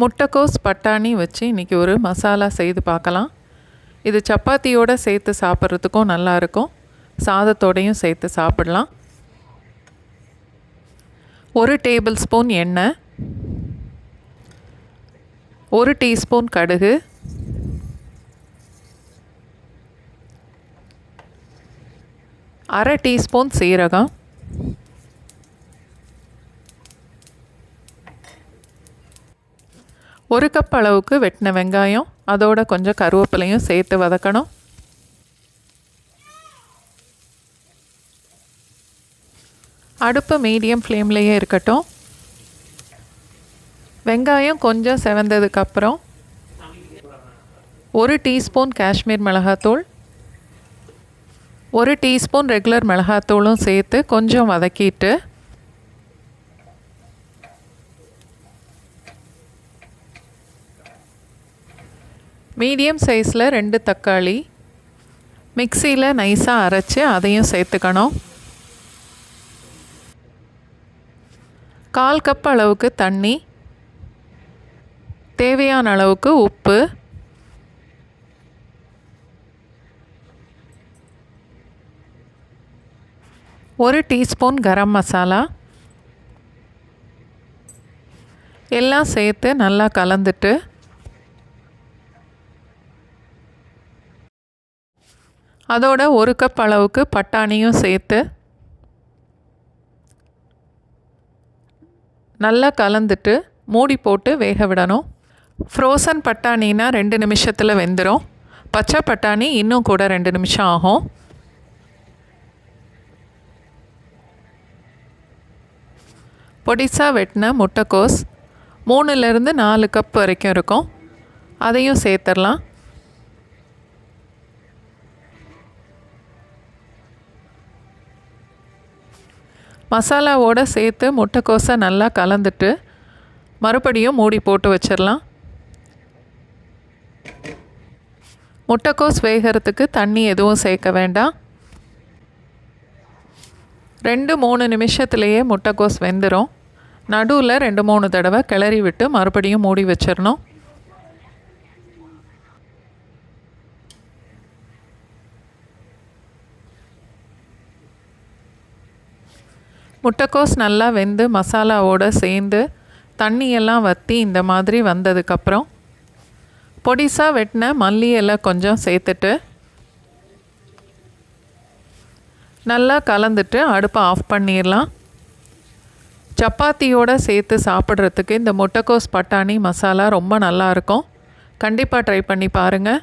முட்டைக்கோஸ் பட்டாணி வச்சு இன்றைக்கி ஒரு மசாலா செய்து பார்க்கலாம். இது சப்பாத்தியோடு சேர்த்து சாப்பிட்றதுக்கும் நல்லாயிருக்கும், சாதத்தோடையும் சேர்த்து சாப்பிடலாம். 1 டேபிள் ஸ்பூன் எண்ணெய், 1 டீஸ்பூன் கடுகு, 1/2 டீஸ்பூன் சீரகம், 1 கப் அளவுக்கு வெட்டின வெங்காயம், அதோட கொஞ்சம் கருவேப்பிலையும் சேர்த்து வதக்கணும். அடுப்பு மீடியம் ஃப்ளேம்லேயே இருக்கட்டும். வெங்காயம் கொஞ்சம் செவந்ததுக்கப்புறம் 1 டீஸ்பூன் காஷ்மீர் மிளகாத்தூள், 1 டீஸ்பூன் ரெகுலர் மிளகாத்தூளும் சேர்த்து கொஞ்சம் வதக்கிட்டு மீடியம் சைஸில் 2 தக்காளி மிக்சியில் நைஸாக அரைச்சி அதையும் சேர்த்துக்கணும். 1/4 கப் அளவுக்கு தண்ணி, தேவையான அளவுக்கு உப்பு, ஒரு டீஸ்பூன் கரம் மசாலா எல்லாம் சேர்த்து நல்லா கலந்துட்டு அதோட 1 கப் அளவுக்கு பட்டாணியும் சேர்த்து நல்லா கலந்துட்டு மூடி போட்டு வேக விடணும். ஃப்ரோசன் பட்டாணினா 2 நிமிஷத்தில் வெந்துடும். பச்சை பட்டாணி இன்னும் கூட 2 நிமிஷம் ஆகும். பொடிசாக வெட்டின முட்டைக்கோஸ் 3லேருந்து 4 கப் வரைக்கும் இருக்கும், அதையும் சேர்த்துடலாம். மசாலாவோடு சேர்த்து முட்டைக்கோஸை நல்லா கலந்துட்டு மறுபடியும் மூடி போட்டு வச்சிடலாம். முட்டைக்கோஸ் வேகிறதுக்கு தண்ணி எதுவும் சேர்க்க வேண்டாம். 2-3 நிமிஷத்துலேயே முட்டைக்கோஸ் வெந்துடும். நடுவில் 2-3 தடவை கிளறி விட்டு மறுபடியும் மூடி வச்சிடணும். முட்டைக்கோஸ் நல்லா வெந்து மசாலாவோடு சேர்ந்து தண்ணியெல்லாம் வற்றி இந்த மாதிரி வந்ததுக்கப்புறம் பொடிசாக வெட்டின மல்லி எல்லாம் கொஞ்சம் சேர்த்துட்டு நல்லா கலந்துட்டு அடுப்பை ஆஃப் பண்ணிடலாம். சப்பாத்தியோடு சேர்த்து சாப்பிட்றதுக்கு இந்த முட்டைக்கோஸ் பட்டாணி மசாலா ரொம்ப நல்லாயிருக்கும். கண்டிப்பாக ட்ரை பண்ணி பாருங்கள்.